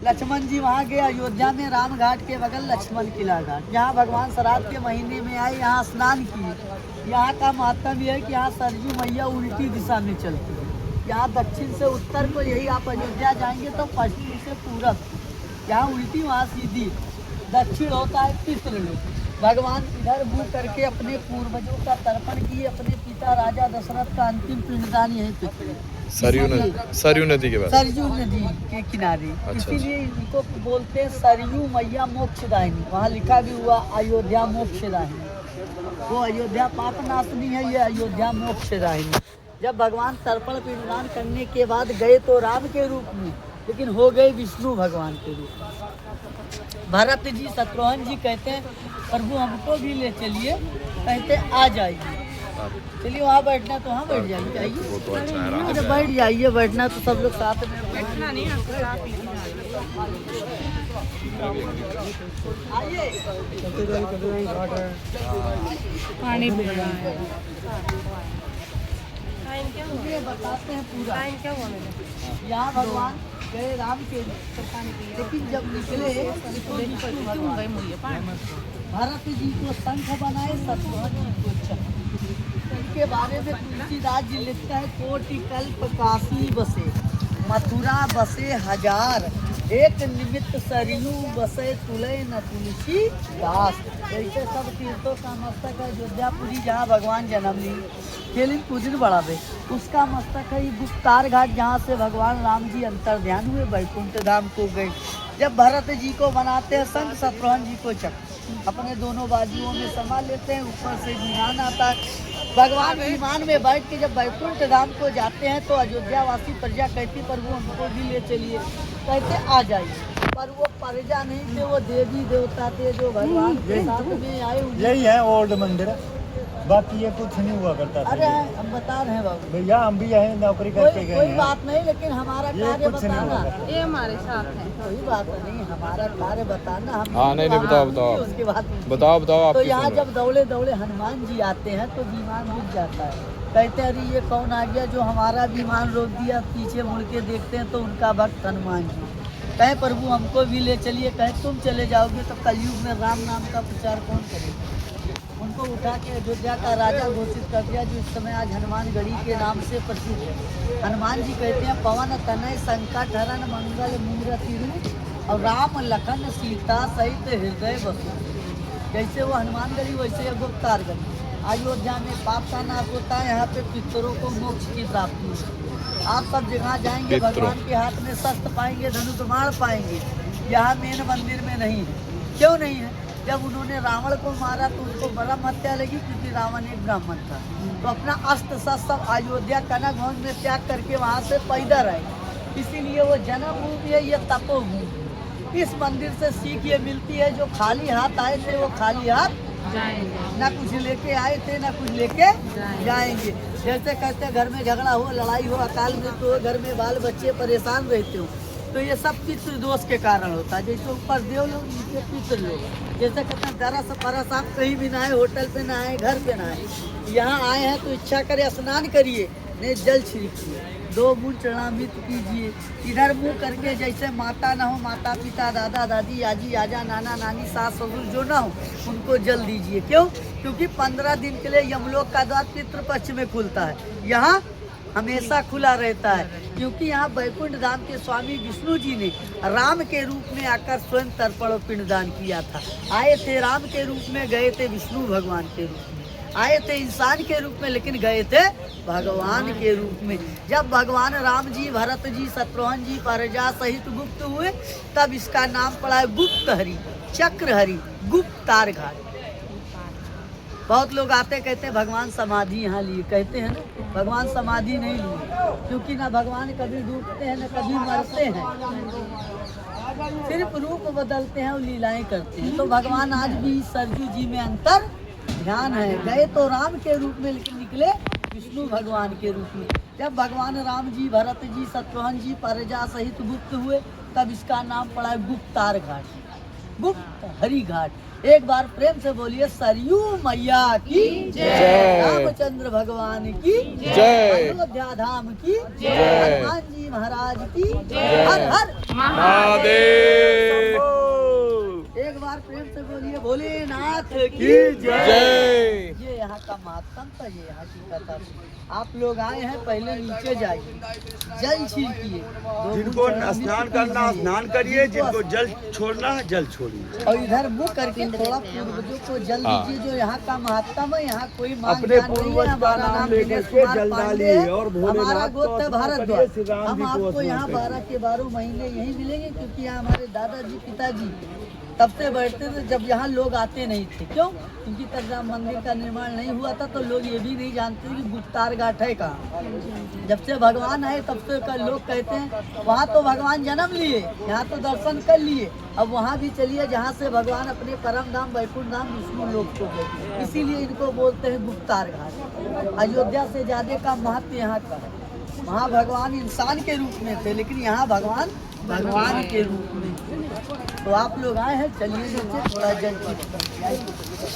लक्ष्मण जी वहाँ गए अयोध्या में राम घाट के बगल लक्ष्मण किला घाट, यहाँ भगवान श्राद्ध के महीने में आए, यहाँ स्नान किए। यहाँ का महत्व यह है कि यहाँ सरयू मैया उल्टी दिशा में चलती है। यहाँ दक्षिण से उत्तर को, यही आप अयोध्या जाएंगे तो पश्चिम से पूरब, यहाँ उल्टी वहाँ सीधी। दक्षिण होता है पितृलोक। भगवान इधर मुँह करके अपने पूर्वजों का तर्पण किए, अपने पिता राजा दशरथ का अंतिम पिंडदान यहीं पे किए। सरयू नदी के बाद, सरयू नदी के किनारे, अच्छा। इसीलिए इनको बोलते हैं सरयू मैया मोक्षदायिनी। वहाँ लिखा भी हुआ अयोध्या मोक्षदायिनी। वो अयोध्या पापनाशनी है, ये अयोध्या मोक्षदायिनी। जब भगवान तर्पण पिंडदान करने के बाद गए तो राम के रूप में, लेकिन हो गए विष्णु भगवान के रूप में। भरत जी शत्रुघ्न जी कहते हैं प्रभु हमको भी ले चलिए, कहते आ जाइए। चलिए वहाँ बैठना तो वहाँ बैठ जाइए, आइए। वो तो अच्छा है, अच्छा बैठ जाइए, बैठना तो सब लोग साथ में बैठना नहीं, पानी पी रहा है। बताते हैं पूरा। यहाँ भगवान गए राम के, लेकिन जब निकले भरत जी को शंख बनाए, शत्रुघ्न जी को चक्र। इनके बारे में तुलसीदास जी लिखता है कोटि कल्प काशी बसे, मथुरा बसे हजार, एक निमित्त सरयू बसे तुलय न तुलसी दास। ऐसे सब तीर्थों का मस्तक है अयोध्यापुरी, जहाँ भगवान जन्म लिए। केलिन कुदिन बढ़ावे उसका मस्तक है ये गुप्तार घाट, जहाँ से भगवान राम जी अंतर ध्यान हुए, वैकुंठ धाम को गए। जब भरत जी को बनाते हैं शंख, शत्रुघ्न जी को चक्र, अपने दोनों बाजुओं में समा लेते हैं, ऊपर से विमान आता है। भगवान विमान में बैठ के जब वैकुंठ धाम को जाते हैं तो अयोध्या वासी प्रजा कहती प्रभु हमको भी ले चलिए, कहते आ जाइए। पर वो प्रजा नहीं थे, वो देवी देवता थे जो भगवान के साथ में आए। यही है ओल्ड मंदिर, बाकी ये कुछ नहीं हुआ करता था। अरे हम बता रहे हैं बाबू, भैया हम भी यहीं नौकरी करके गए कोई हैं। बात नहीं, लेकिन हमारा ये कार्य कुछ नहीं बताना, होगा। ये हमारे साथ है। कोई बात नहीं, हमारा कार्य बताना। हम हाँ, नहीं, बताओ। उसके बाद बताओ तो आप। यहाँ जब दौड़े दौड़े हनुमान जी आते हैं तो विमान रुक जाता है। कहते हैं अरे ये कौन आ गया जो हमारा विमान रोक दिया। पीछे मुड़ के देखते हैं तो उनका भक्त हनुमान जी। कहे प्रभु हमको भी ले चलिए, कहे तुम चले जाओगे तो कलयुग में राम नाम का प्रचार कौन करेगा। उनको उठा के अयोध्या का राजा घोषित कर दिया, जो इस समय आज हनुमानगढ़ी के नाम से प्रसिद्ध है। हनुमान जी कहते हैं पवन तनय संकट हरण मंगल मूर्ति रूप, और राम लखन सीता सहित हृदय बसु। जैसे वो हनुमानगढ़ी वैसे है गुप्तारगढ़ी। अयोध्या में पाप का नाश होता है, यहाँ पे पितरों को मोक्ष की प्राप्ति है। आप सब जगह जाएंगे भगवान के हाथ में शस्त्र पाएंगे, धनुष बाण पाएंगे। यहाँ मेन मंदिर में नहीं है। क्यों नहीं है? जब उन्होंने रावण को मारा तो उनको ब्रह्म हत्या लगी, क्योंकि रावण एक ब्राह्मण था। तो अपना अस्त्र शस्त्र सब अयोध्या कनक भवन में त्याग करके वहाँ से पैदल आए। इसीलिए वो जन्म भूमि है, ये तपोभूमि। इस मंदिर से सीख ये मिलती है, जो खाली हाथ आए थे वो खाली हाथ जाएंगे, ना कुछ लेके आए थे ना कुछ लेके जाएंगे। जैसे कहते हैं घर में झगड़ा हो, लड़ाई हो, अकाल मृत्यु हो, घर में बाल बच्चे परेशान रहते हो, तो ये सब पितृ दोष के कारण होता है। जैसे ऊपर देव लोग, नीचे पितृ लोग। जैसे कहते हैं दरस परस आप कहीं भी ना आए, होटल पे ना आए, घर पे ना आए, यहाँ आए हैं तो इच्छा करे स्नान करिए, नहीं जल छिड़किए, 2 बूंद चरणामृत कीजिए। इधर मुंह करके, जैसे माता ना हो, माता पिता दादा दादी आजी आजा नाना नानी सास ससुर जो ना हो उनको जल दीजिए। क्यों? क्योंकि 15 दिन के लिए यमलोक का द्वार पितृ पक्ष में खुलता है, यहाँ हमेशा खुला रहता है। क्योंकि यहाँ वैकुंठ धाम के स्वामी विष्णु जी ने राम के रूप में आकर स्वयं तर्पण पिंडदान किया था। आए थे राम के रूप में, गए थे विष्णु भगवान के रूप में। आए थे इंसान के रूप में, लेकिन गए थे भगवान के रूप में। जब भगवान राम जी, भरत जी, शत्रुघ्न जी प्रजा सहित गुप्त हुए, तब इसका नाम पड़ा है गुप्त हरि, चक्र हरि, गुप्तार घाट। बहुत लोग आते कहते हैं भगवान समाधि यहाँ लिए, कहते हैं ना, भगवान समाधि नहीं लिए, क्योंकि ना भगवान कभी डूबते हैं ना कभी मरते हैं, सिर्फ रूप बदलते हैं और लीलाएं करते हैं। तो भगवान आज भी सरजू जी में अंतर ध्यान है। गए तो राम के रूप में, लेकिन निकले विष्णु भगवान के रूप में। जब भगवान राम जी, भरत जी, शत्रुघ्न जी प्रजा सहित गुप्त हुए, तब इसका नाम पड़ा गुप्तार घाट, गुप्त हरि घाट। एक बार प्रेम से बोलिए सरयू मैया की जय, रामचंद्र भगवान की जय, अयोध्या धाम की, हनुमान जी महाराज की, हर हर महादेव। से बोलिए भोलेनाथ की जय। ये यहाँ का महत्व था, ये यहाँ की कथा थी। आप लोग आए हैं, पहले नीचे जाइए, जल छिड़किए, जिनको स्नान करना स्नान करिए, जिनको जल छोड़ना है जल छोड़िए। और इधर मुँह करके थोड़ा पूर्वजों को जल हाँ। दीजिए। जो यहाँ का महत्व है, यहाँ कोई मान अपने जान नहीं है। पूर्वज का हमारा नाम नाम लेकर दिनेश के कुमार जल पांडे डालिए है। और भोलेनाथ हमारा को गोत्र स्मरण भारद्वाज। करिए, श्री राम हम जी को आपको स्मरण यहाँ करिए। 12 के 12 महीने यहीं मिलेंगे, क्योंकि यहाँ हमारे दादाजी पिताजी तब से बैठते थे जब यहाँ लोग आते नहीं थे। क्यों? क्योंकि तब जब मंदिर का निर्माण नहीं हुआ था तो लोग ये भी नहीं जानते कि गुप्तार घाट है कहाँ। जब से भगवान आए तब से लोग कहते हैं वहाँ तो भगवान जन्म लिए, यहाँ तो दर्शन कर लिए, अब वहाँ भी चलिए जहाँ से भगवान अपने परम धाम वैकुंठ धाम विष्णु लोक को गए। इसीलिए इनको बोलते हैं गुप्तार घाट। अयोध्या से ज्यादा का महत्व यहाँ का है। वहाँ भगवान इंसान के रूप में थे, लेकिन यहाँ भगवान भगवान के रूप में। तो आप लोग आए हैं, चलिए नीचे थोड़ा जल